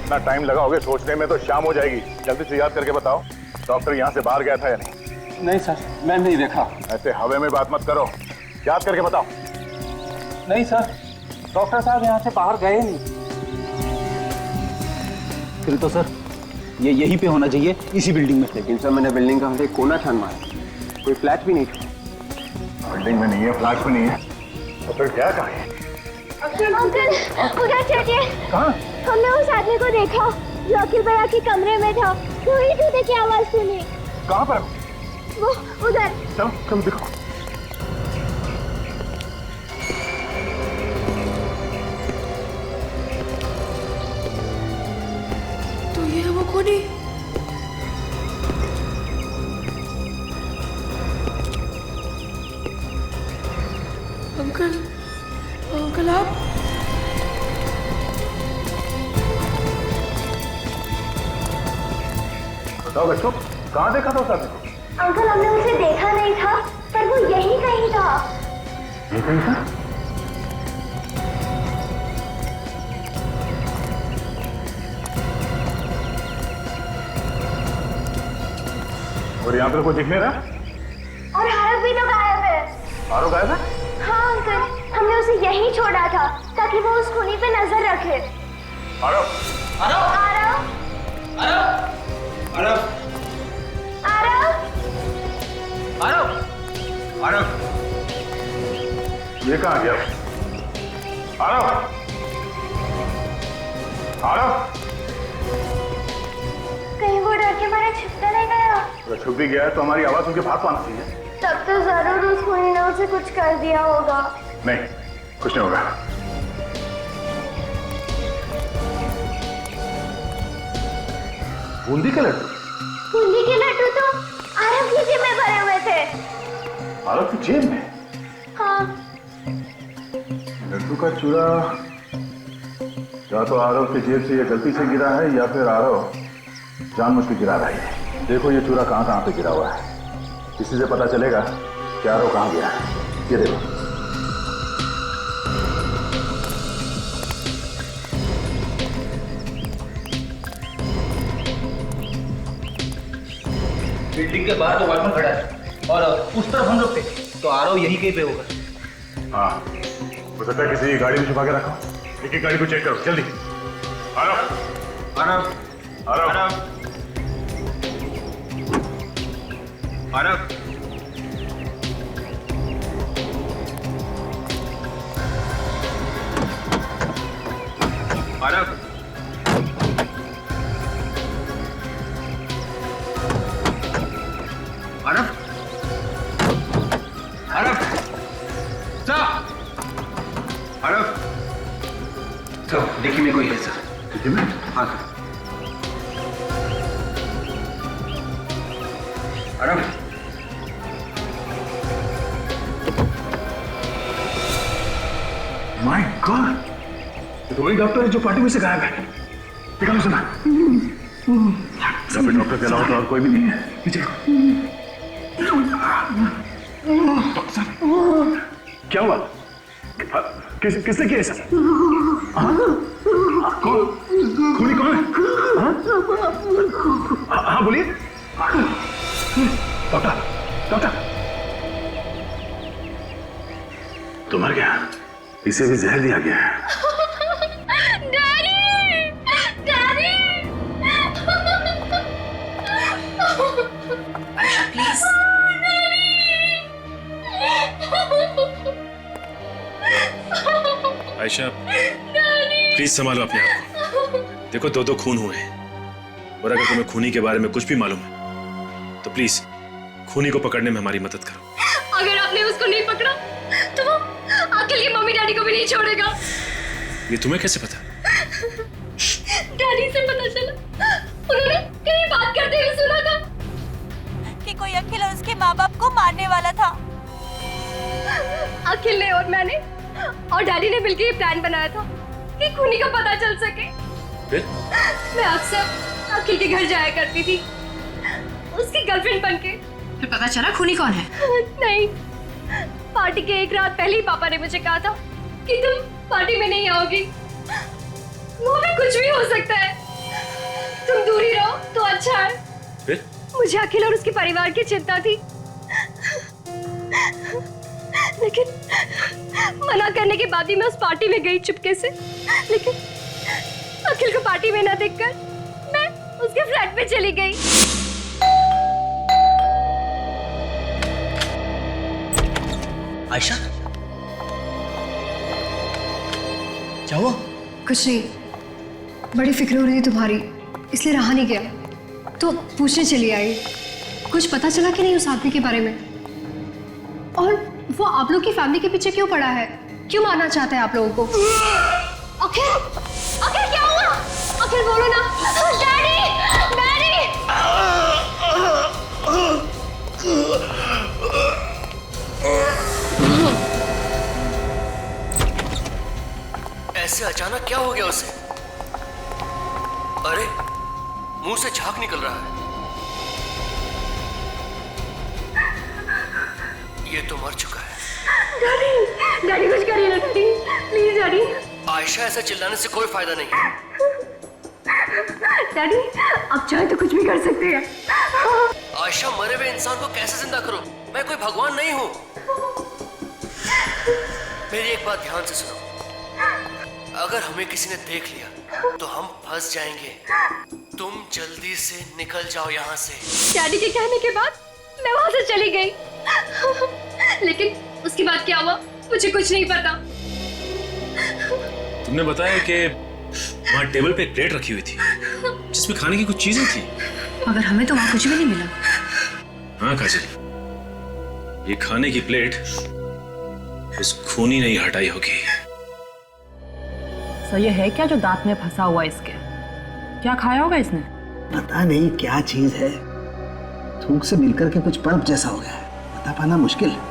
[SPEAKER 8] इतना टाइम लगाओगे सोचने में तो शाम हो जाएगी। जल्दी से याद करके बताओ, डॉक्टर यहाँ से बाहर गया था या नहीं?
[SPEAKER 9] नहीं सर, मैं नहीं देखा।
[SPEAKER 8] ऐसे हवे में बात मत करो, याद करके बताओ।
[SPEAKER 13] नहीं सर, डॉक्टर साहब यहाँ से बाहर गए नहीं। फिर तो सर ये यहीं पे होना चाहिए, इसी बिल्डिंग में।
[SPEAKER 1] लेकिन सर मैंने बिल्डिंग का एक कोना छान मारा, कोई फ्लैट भी नहीं था।
[SPEAKER 5] बिल्डिंग में नहीं है, फ्लैट में नहीं है, तो फिर क्या करें?
[SPEAKER 3] अंकल उधर चलिए।
[SPEAKER 5] कहाँ?
[SPEAKER 3] हमने उस आदमी को देखा जो अखिल भैया के कमरे में था। वही जूते की आवाज सुनी।
[SPEAKER 5] कहाँ पर?
[SPEAKER 3] वो उधर।
[SPEAKER 5] चलो चलो देखो।
[SPEAKER 4] तो ये वो कोनी। अंकल, अंकल आप?
[SPEAKER 5] बताओ बच्चों, कहाँ देखा था उस आदमी को?
[SPEAKER 3] अंकल हमने उसे देखा नहीं था, पर वो यहीं कहीं था।
[SPEAKER 5] ये कहीं था? और यहाँ पर कोई दिख नहीं रहा?
[SPEAKER 3] और आरव भी तो गायब है।
[SPEAKER 5] आरव गायब है?
[SPEAKER 3] हाँ अंकल, हमने उसे यहीं छोड़ा था ताकि वो उस खूनी पे नजर रखे।
[SPEAKER 5] आरव!
[SPEAKER 3] आरव! आरव!
[SPEAKER 13] आरव!
[SPEAKER 3] आरव!
[SPEAKER 13] आरव!
[SPEAKER 5] आरव! ये कहाँ गया? आरव! आरव!
[SPEAKER 3] कहीं वो डर के मारे छिप तो नहीं गया?
[SPEAKER 5] अगर छुप भी गया है तो हमारी आवाज उनके भाग तो आना चाहिए।
[SPEAKER 3] तब तो जरूर उस खूनी ने उसे कुछ कर दिया होगा।
[SPEAKER 5] नहीं, कुछ नहीं होगा। बूंदी के लड्डू?
[SPEAKER 3] बूंदी के लड्डू तो आरव की जेब में भरे हुए थे।
[SPEAKER 5] आरव की जेब में?
[SPEAKER 3] हाँ।
[SPEAKER 5] लड्डू का चूरा या तो आरव की जेब से ये गलती से गिरा है या फिर आरव जानबूझ के गिरा रहा है। देखो ये चूरा कहाँ कहाँ पे गिरा हुआ है, इसी से पता चलेगा कि आरव कहाँ गया है। ये देखो।
[SPEAKER 13] बिल्डिंग के बाहर तो वॉचमैन खड़ा है और उस तरफ हम लोग थे, तो आरव यहीं कहीं पे होगा।
[SPEAKER 5] हाँ, हो सकता है किसी गाड़ी में छुपा के रखा। एक एक गाड़ी को चेक करो जल्दी। आरव!
[SPEAKER 1] आरव!
[SPEAKER 5] आरव!
[SPEAKER 1] आरव! आरव! आरव! आरव! आरव!
[SPEAKER 13] तो देखिए में कोई है सर।
[SPEAKER 5] देखिए में?
[SPEAKER 13] हाँ
[SPEAKER 1] आरव!
[SPEAKER 5] माय गॉड, ये तो वही डॉक्टर है जो पार्टी में से गायब है। देखा ना सुना? सब डॉक्टर के अलावा तो और कोई भी नहीं है। पीछे डॉक्टर साहब, क्या हुआ? किसने किया ऐसा? खूनी कौन है? हाँ बोलिए। डॉक्टर, डॉक्टर, तो मर गया, इसे भी जहर दिया गया है।
[SPEAKER 3] Daddy! Daddy!
[SPEAKER 14] Please.
[SPEAKER 6] Ayesha, please संभालो अपने आप को। देखो दो दो खून हुए हैं, और अगर तुम्हें खूनी के बारे में कुछ भी मालूम है तो प्लीज खूनी को पकड़ने में हमारी मदद करो।
[SPEAKER 2] अगर आपने उसको नहीं पकड़ा तो वो अखिल की मम्मी डैडी को भी नहीं छोड़ेगा।
[SPEAKER 6] ये तुम्हें कैसे पता?
[SPEAKER 2] डैडी से पता चला, उन्होंने कहीं बात करते हुए सुना था
[SPEAKER 10] कि कोई अखिल और उसके माँ बाप को मारने वाला था।
[SPEAKER 2] अखिल ने और मैंने और डैडी ने मिलकर ये प्लान बनाया था कि खूनी का पता चल सके।
[SPEAKER 6] फिर?
[SPEAKER 2] मैं अक्सर अखिल के घर जाया करती थी, उसकी गर्लफ्रेंड बनके।
[SPEAKER 14] फिर पता चला खूनी कौन है?
[SPEAKER 2] नहीं, पार्टी के एक रात पहले ही पापा ने मुझे कहा था कि तुम पार्टी में नहीं आओगी। वो भी कुछ भी हो सकता है, तुम दूर ही रहो तो अच्छा है।
[SPEAKER 6] फिर?
[SPEAKER 2] मुझे अखिल और उसके परिवार की चिंता थी।
[SPEAKER 3] लेकिन मना करने के बाद भी मैं उस पार्टी में गई चुपके से। लेकिन अखिल को पार्टी में ना देखकर मैं उसके फ्लैट पे चली गई।
[SPEAKER 18] आयशा, क्या हुआ?
[SPEAKER 15] कुछ नहीं, बड़ी फिक्र हो रही थी तुम्हारी, इसलिए रहा नहीं गया, तो पूछने चली आई। कुछ पता चला कि नहीं उस आदमी के बारे में? और वो आप लोग की फैमिली के पीछे क्यों पड़ा है? क्यों मारना चाहता है आप लोगों को?
[SPEAKER 3] अखिल, अखिल क्या हुआ? अखिल बोलो ना। Daddy, daddy.
[SPEAKER 18] ऐसे अचानक क्या हो गया उसे? अरे मुंह से झाग निकल रहा है। ये तो मर चुका है।
[SPEAKER 3] डैडी, डैडी कुछ करिए ना डैडी, प्लीज डैडी।
[SPEAKER 18] आयशा, ऐसा चिल्लाने से कोई फायदा नहीं है।
[SPEAKER 3] डैडी आप चाहे तो कुछ भी कर सकते हैं।
[SPEAKER 18] आयशा, मरे हुए इंसान को कैसे जिंदा करूं? मैं कोई भगवान नहीं हूं। मेरी एक बात ध्यान से सुनो, अगर हमें किसी ने देख लिया तो हम फंस जाएंगे। तुम जल्दी से निकल जाओ यहाँ से।
[SPEAKER 3] डैडी के कहने के बाद मैं वहां से चली गई। लेकिन उसके बाद क्या हुआ मुझे कुछ नहीं पता।
[SPEAKER 6] तुमने बताया कि वहाँ टेबल पे एक प्लेट रखी हुई थी जिसमें खाने की कुछ चीजें थी।
[SPEAKER 12] मगर हमें तो वहाँ कुछ भी नहीं मिला।
[SPEAKER 6] हाँ काजल, ये खाने की प्लेट उस खूनी ने ही हटाई होगी।
[SPEAKER 12] सो ये है क्या जो दांत में फंसा हुआ इसके? क्या खाया होगा इसने?
[SPEAKER 16] पता नहीं क्या चीज है, थूक से मिलकर के कुछ पल्प जैसा हो गया है, बता पाना मुश्किल है।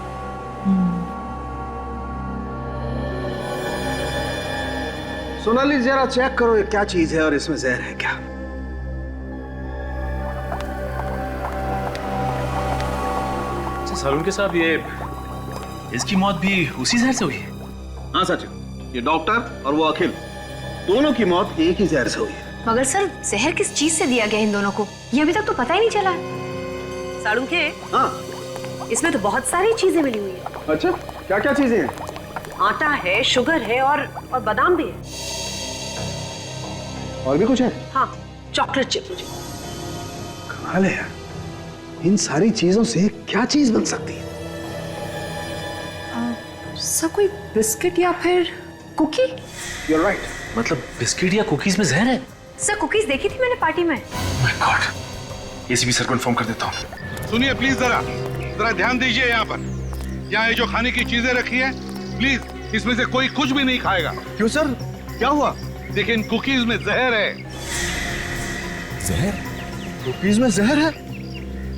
[SPEAKER 16] सोनाली जरा चेक करो ये क्या चीज है और इसमें जहर है क्या।
[SPEAKER 6] सालुंके साहब, ये इसकी मौत भी उसी जहर से हुई है?
[SPEAKER 16] हाँ सचिन, ये डॉक्टर और वो अखिल दोनों की मौत एक ही जहर से हुई है।
[SPEAKER 15] मगर सर जहर किस चीज से दिया गया इन दोनों को, ये अभी तक तो पता ही नहीं चला।
[SPEAKER 12] सालुंके,
[SPEAKER 16] हाँ
[SPEAKER 12] इसमें तो बहुत सारी चीजें मिली हुई है।
[SPEAKER 16] अच्छा, क्या क्या चीजें हैं?
[SPEAKER 12] आटा है, शुगर है और बादाम भी है।
[SPEAKER 16] और भी कुछ है?
[SPEAKER 12] हाँ, चॉकलेट चिप।
[SPEAKER 16] कमाल है यार, इन सारी चीजों से क्या चीज बन सकती है?
[SPEAKER 12] सर कोई बिस्किट या फिर कुकी?
[SPEAKER 16] You're right.
[SPEAKER 6] मतलब बिस्किट या कुकीज में जहर है?
[SPEAKER 15] सर कुकीज देखी थी मैंने पार्टी में।
[SPEAKER 6] My God, एसीपी सर को इन्फॉर्म कर देता हूँ।
[SPEAKER 8] सुनिए प्लीज, जरा ध्यान दीजिए। यहाँ पर यहाँ ये जो खाने की चीजें रखी है, प्लीज इसमें से कोई कुछ भी नहीं खाएगा।
[SPEAKER 16] क्यों सर, क्या हुआ?
[SPEAKER 8] देखिए इन कुकीज में जहर है।
[SPEAKER 16] जहर? कुकीज में जहर है?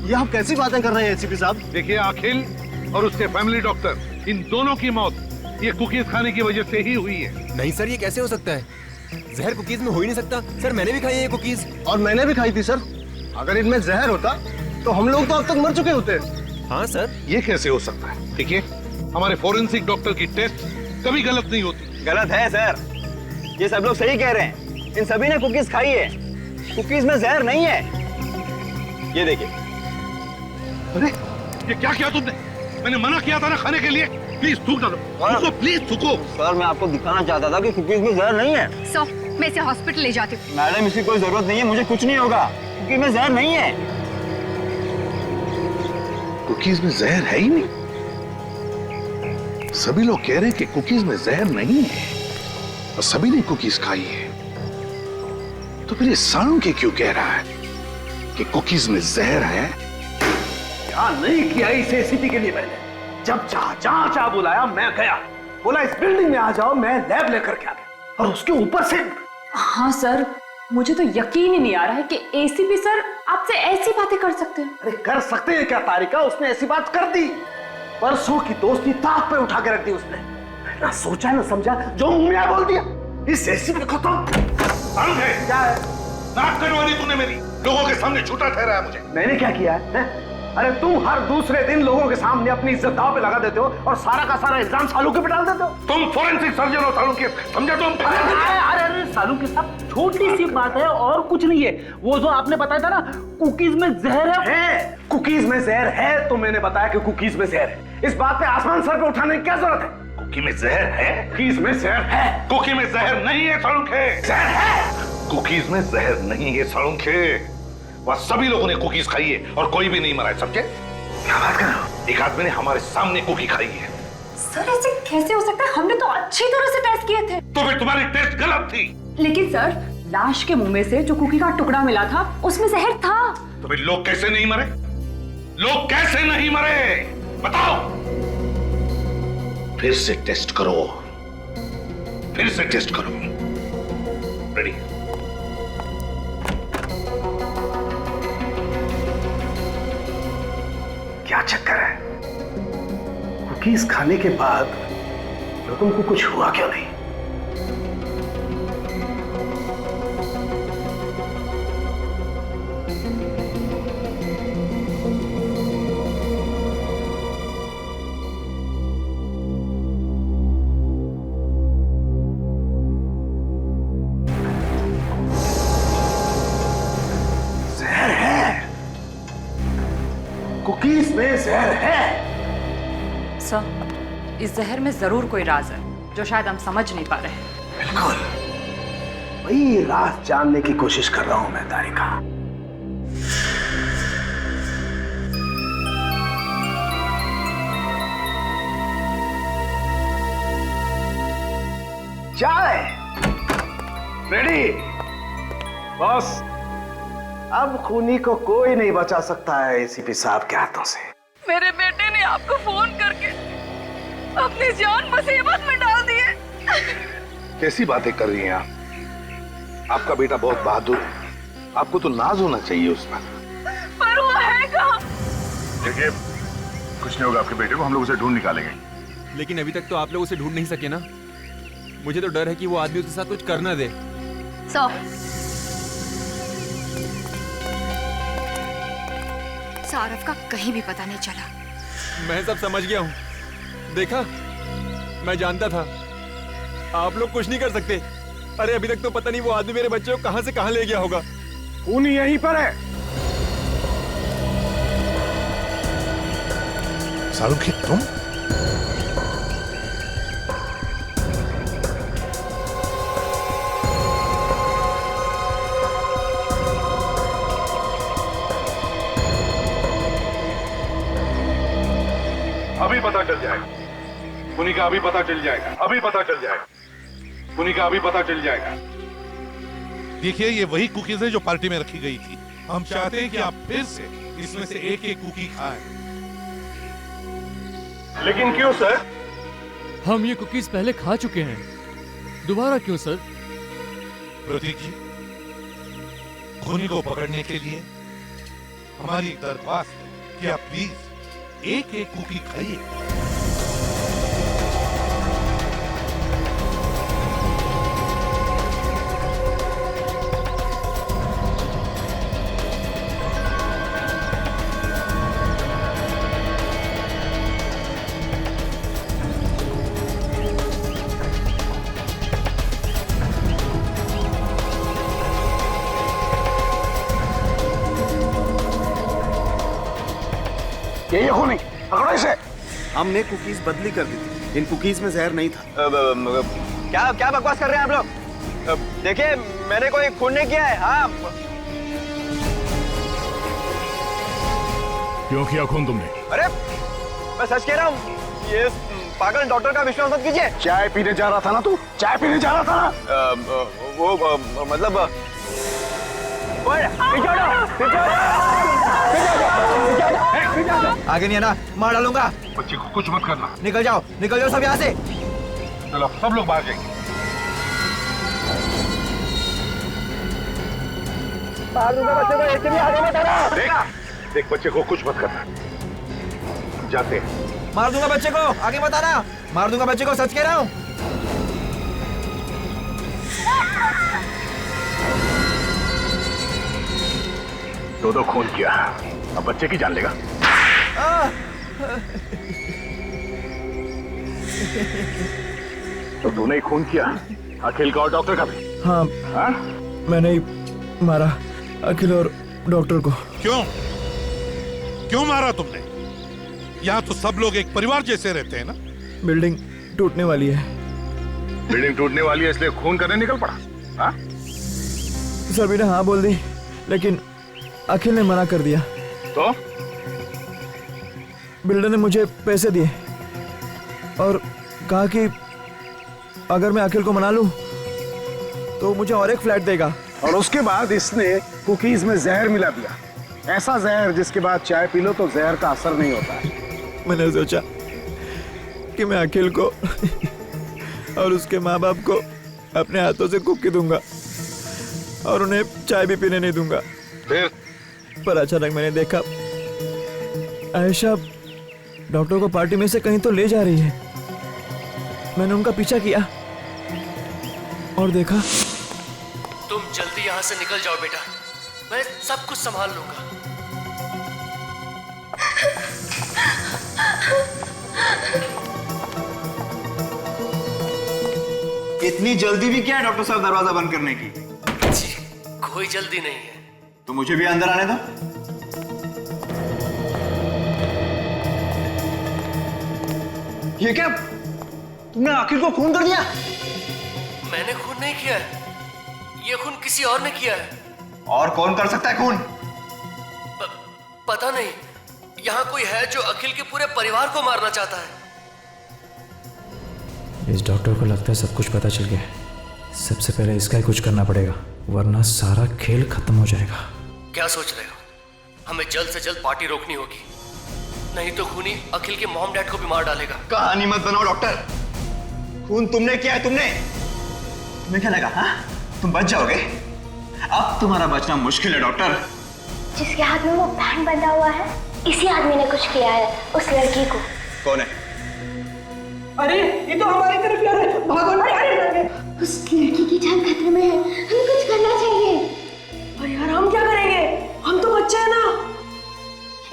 [SPEAKER 16] ये आप कैसी बातें कर रहे हैं एसीपी साहब?
[SPEAKER 8] देखिए अखिल और उसके फैमिली डॉक्टर, इन दोनों की मौत ये कुकीज खाने की वजह से ही हुई है।
[SPEAKER 11] नहीं सर, ये कैसे हो सकता है? जहर कुकीज में हो ही नहीं सकता। सर मैंने भी खाई है ये कुकीज।
[SPEAKER 16] और मैंने भी खाई थी सर। अगर इनमें जहर होता तो हम लोग तो अब तक मर चुके होते।
[SPEAKER 11] हाँ सर।
[SPEAKER 8] ये कैसे हो सकता है? देखिए हमारे फोरेंसिक डॉक्टर की टेस्ट कभी गलत नहीं होती।
[SPEAKER 1] गलत है सर, ये सब लोग सही कह रहे हैं। इन सभी ने कुकीज खाई है, कुकीज में जहर नहीं है। ये देखिए।
[SPEAKER 8] अरे ये क्या किया तुमने? मैंने मना किया था ना खाने के लिए। प्लीज थूक डालो, थूको प्लीज थूको।
[SPEAKER 1] सर मैं आपको दिखाना चाहता था कि कुकीज में जहर नहीं है।
[SPEAKER 15] सो मैं इसे हॉस्पिटल ले जाती हूँ।
[SPEAKER 1] मैडम इसकी कोई जरूरत नहीं है, मुझे कुछ नहीं होगा, कुकीज में जहर नहीं है।
[SPEAKER 5] कुकीज में जहर है ही नहीं। सभी लोग कह रहे हैं कि कुकीज में जहर नहीं है और सभी ने कुकीज खाई है। तो फिर ये सालुंके क्यों कह रहा है कि कुकीज में जहर है?
[SPEAKER 16] क्या नहीं किया इसे एसीपी के लिए मैंने। जब जहां बुलाया मैं गया, बोला इस बिल्डिंग में आ जाओ, मैं लैब लेकर के आ गया। और उसके ऊपर से
[SPEAKER 12] हाँ सर, मुझे तो यकीन ही नहीं आ रहा है कि एसीपी सर आपसे ऐसी बातें कर सकते हैं।
[SPEAKER 16] अरे कर सकते हैं क्या तारिका, उसने ऐसी बात कर दी। परसों की दोस्ती ताक पे उठा के रख दी उसने। ना सोचा ना समझा, जो मुंह में बोल दिया। इस एसीपी को तो
[SPEAKER 8] क्या है? नाक कटवा दी तूने मेरी, लोगों के सामने झूठा ठहराया मुझे।
[SPEAKER 16] मैंने क्या किया है? अरे तुम हर दूसरे दिन लोगों के सामने अपनी इज्जत दांव पे लगा देते हो और सारा का सारा इल्जाम सालुंके पे डाल देते हो।
[SPEAKER 8] तुम फोरेंसिक सर्जन हो सालुंके, समझा तुम?
[SPEAKER 16] अरे सालुंके साहब
[SPEAKER 13] छोटी सी बात है और कुछ नहीं है। वो जो आपने बताया था ना कुकीज में जहर है।
[SPEAKER 16] कुकीज में जहर है तो मैंने बताया कि कुकीज में जहर है। इस बात पे आसमान सर पे उठाने की क्या जरूरत है?
[SPEAKER 5] कुकी में जहर है?
[SPEAKER 16] कुकीज में जहर है।
[SPEAKER 5] कुकी में जहर नहीं है सड़ूखे।
[SPEAKER 16] जहर है।
[SPEAKER 5] कुकीज में जहर नहीं है सड़ूखे। वह सभी लोगों ने कुकीज खाई है और कोई भी नहीं मरा है, समझे?
[SPEAKER 16] क्या बात कर रहे हो?
[SPEAKER 5] एक आदमी ने हमारे सामने कुकी खाई है।
[SPEAKER 3] सर ऐसे कैसे हो सकता है? हमने तो अच्छी तरह से टेस्ट किए थे।
[SPEAKER 5] तो फिर तुम्हारी टेस्ट गलत थी।
[SPEAKER 12] लेकिन सर लाश के मुंह में से जो कुकी का टुकड़ा मिला था उसमें जहर था।
[SPEAKER 5] तो फिर लोग कैसे नहीं मरे? लोग कैसे नहीं मरे बताओ? फिर से टेस्ट करो, फिर से टेस्ट करो। रेडी?
[SPEAKER 16] क्या चक्कर है? कुकीज खाने के बाद लोगों को कुछ हुआ क्यों नहीं? जहर है। कुकीज में जहर है।
[SPEAKER 12] सर इस जहर में जरूर कोई राज है जो शायद हम समझ नहीं पा रहे हैं।
[SPEAKER 16] बिल्कुल वही राज जानने की कोशिश कर रहा हूं मैं तारिका। चाय रेडी? बॉस अब खूनी को कोई नहीं बचा सकता है एसीपी साहब के हाथों से।
[SPEAKER 2] मेरे बेटे ने आपको फोन करके अपनी जान मुसीबत में डाल दी है।
[SPEAKER 5] कैसी बातें कर रही हैं आप? आपका बेटा बहुत बहादुर है, आपको तो नाज होना चाहिए उस
[SPEAKER 2] पर वो है कहाँ?
[SPEAKER 8] देखिए कुछ नहीं होगा आपके बेटे को, हम लोग उसे ढूंढ निकालेंगे।
[SPEAKER 11] लेकिन अभी तक तो आप लोग उसे ढूंढ नहीं सके ना। मुझे तो डर है कि वो आदमी उसके साथ कुछ कर ना दे।
[SPEAKER 10] सौरभ का कहीं भी पता नहीं चला।
[SPEAKER 11] मैं सब समझ गया हूँ। देखा, मैं जानता था आप लोग कुछ नहीं कर सकते। अरे अभी तक तो पता नहीं वो आदमी मेरे बच्चे को कहां से कहां ले गया होगा।
[SPEAKER 16] खूनी यहीं पर है।
[SPEAKER 5] सारुखी तुम?
[SPEAKER 8] अभी पता चल जाएगा खूनी का, अभी पता चल जाएगा, अभी पता चल जाएगा खूनी का, अभी पता चल जाएगा।
[SPEAKER 5] देखिए ये वही कुकीज है जो पार्टी में रखी गई थी। हम चाहते हैं कि आप फिर से इसमें से एक एक कुकी खाएं।
[SPEAKER 8] लेकिन क्यों सर?
[SPEAKER 19] हम ये कुकीज पहले खा चुके हैं, दोबारा क्यों सर?
[SPEAKER 5] प्रतीक जी, खूनी को पकड़ने के लिए हमारी एक दरख्वास्त है कि आप प्लीज एक एक कुकी खाइए।
[SPEAKER 16] ये खूनी पकड़ो इसे।
[SPEAKER 1] हमने कुकीज बदली कर दी थी, इन कुकीज में जहर नहीं था। क्या क्या बकवास कर रहे हैं आप लोग? देखिए मैंने कोई खून नहीं किया है। हाँ
[SPEAKER 19] क्यों किया खून तुमने?
[SPEAKER 1] अरे मैं सच कह रहा हूँ, ये पागल डॉक्टर का विश्वास मत कीजिए।
[SPEAKER 16] चाय पीने जा रहा था ना तू? चाय पीने जा रहा था ना?
[SPEAKER 1] वो मतलब
[SPEAKER 13] आगे नहीं आना, मार डालूंगा।
[SPEAKER 8] बच्चे को कुछ मत करना।
[SPEAKER 13] निकल जाओ सब यहाँ से।
[SPEAKER 8] चलो सब लोग बाहर जाएंगे।
[SPEAKER 1] मार दूंगा बच्चे को, एक भी आगे मत आना।
[SPEAKER 8] देख बच्चे को कुछ मत करना। जाते हैं।
[SPEAKER 13] मार दूंगा बच्चे को, आगे मत आना। मार दूंगा बच्चे को, सच कह रहा हूँ।
[SPEAKER 8] दो खून किया, अब बच्चे की जान लेगा। तो तूने ही खून किया, अखिल का और डॉक्टर का भी?
[SPEAKER 13] हाँ।
[SPEAKER 8] हाँ?
[SPEAKER 20] मैंने ही मारा अखिल और डॉक्टर को।
[SPEAKER 21] क्यों क्यों मारा तुमने? यहाँ तो सब लोग एक परिवार जैसे रहते हैं ना।
[SPEAKER 20] बिल्डिंग टूटने वाली है।
[SPEAKER 7] बिल्डिंग टूटने वाली है इसलिए खून करने निकल पड़ा? हाँ?
[SPEAKER 20] सभी ने हाँ बोल दी, लेकिन अखिल ने मना कर दिया।
[SPEAKER 7] तो
[SPEAKER 20] बिल्डर ने मुझे पैसे दिए और कहा कि अगर मैं अखिल को मना लूं तो मुझे और एक फ्लैट देगा।
[SPEAKER 16] और उसके बाद इसने कुकीज में जहर मिला दिया, ऐसा जहर जिसके बाद चाय पी लो तो जहर का असर नहीं होता है।
[SPEAKER 20] मैंने सोचा कि मैं अखिल को और उसके माँ बाप को अपने हाथों से कुकी दूंगा और उन्हें चाय भी पीने नहीं दूंगा। पर अचानक मैंने देखा आयशा डॉक्टर को पार्टी में से कहीं तो ले जा रही है। मैंने उनका पीछा किया और देखा।
[SPEAKER 18] तुम जल्दी यहाँ से निकल जाओ बेटा, मैं सब कुछ संभाल लूंगा।
[SPEAKER 1] इतनी जल्दी भी क्या है डॉक्टर साहब दरवाजा बंद करने की?
[SPEAKER 18] जी कोई जल्दी नहीं है।
[SPEAKER 1] तो मुझे भी अंदर आने दो। ये क्या, तुमने अखिल को खून कर दिया?
[SPEAKER 18] मैंने खून नहीं किया है, ये खून किसी और ने किया है।
[SPEAKER 1] और कौन कर सकता है खून?
[SPEAKER 18] पता नहीं, यहाँ कोई है जो अखिल के पूरे परिवार को मारना चाहता है।
[SPEAKER 20] इस डॉक्टर को लगता है सब कुछ पता चल गया। सबसे पहले इसका ही कुछ करना पड़ेगा, वरना सारा खेल खत्म हो जाएगा।
[SPEAKER 18] क्या सोच रहे हो? हमें जल्द से जल्द पार्टी रोकनी होगी, नहीं तो खूनी अखिल के मॉम डैड को भी मार डालेगा।
[SPEAKER 1] कहानी मत बनाओ डॉक्टर, खून तुमने किया है। तुम्हें क्या लगा हाँ? तुम बच जाओगे? अब तुम्हारा बचना मुश्किल है डॉक्टर।
[SPEAKER 22] जिसके हाथ में वो बैंड बंधा हुआ है, इसी आदमी ने कुछ किया है उस लड़की को।
[SPEAKER 1] कौन है?
[SPEAKER 17] अरे ये तो हमारी तरफ आ रहा है, भागो ना। अरे
[SPEAKER 22] उस लड़की की जान खतरे में है, हमें कुछ करना चाहिए।
[SPEAKER 17] अरे यार हम क्या करेंगे, हम तो बच्चे हैं ना।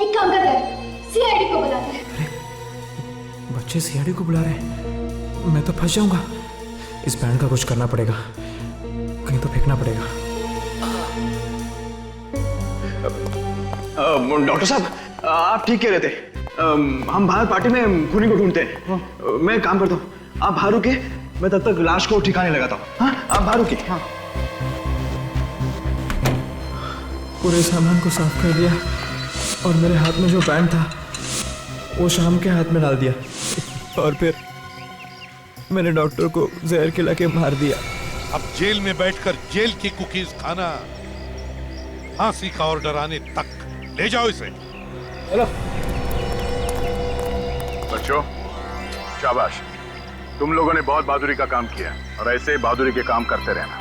[SPEAKER 22] एक काम करते हैं, सीआईडी को बुलाते हैं।
[SPEAKER 20] बच्चे सीआईडी को बुला रहे हैं? मैं तो फंस जाऊंगा। इस बैंड का कुछ करना पड़ेगा, कहीं तो फेंकना पड़ेगा।
[SPEAKER 1] डॉक्टर साहब आप ठीक कह रहे थे। हम बाहर पार्टी में खूनी को ढूंढते हैं। मैं एक काम करता हूँ, आप बाहर रुके, मैं तब तक लाश को ठिकाने लगाता हूँ। हाँ आप बाहर रुके। हाँ
[SPEAKER 20] पूरे सामान को साफ कर दिया और मेरे हाथ में जो बैंड था वो शाम के हाथ में डाल दिया और फिर मैंने डॉक्टर को जहर खिला के मार दिया।
[SPEAKER 21] अब जेल में बैठकर जेल की कुकीज खाना, फांसी का ऑर्डर आने तक। ले जाओ इसे।
[SPEAKER 7] हेलो बच्चों, शाबाश, तुम लोगों ने बहुत बहादुरी का काम किया और ऐसे ही बहादुरी के काम करते रहना।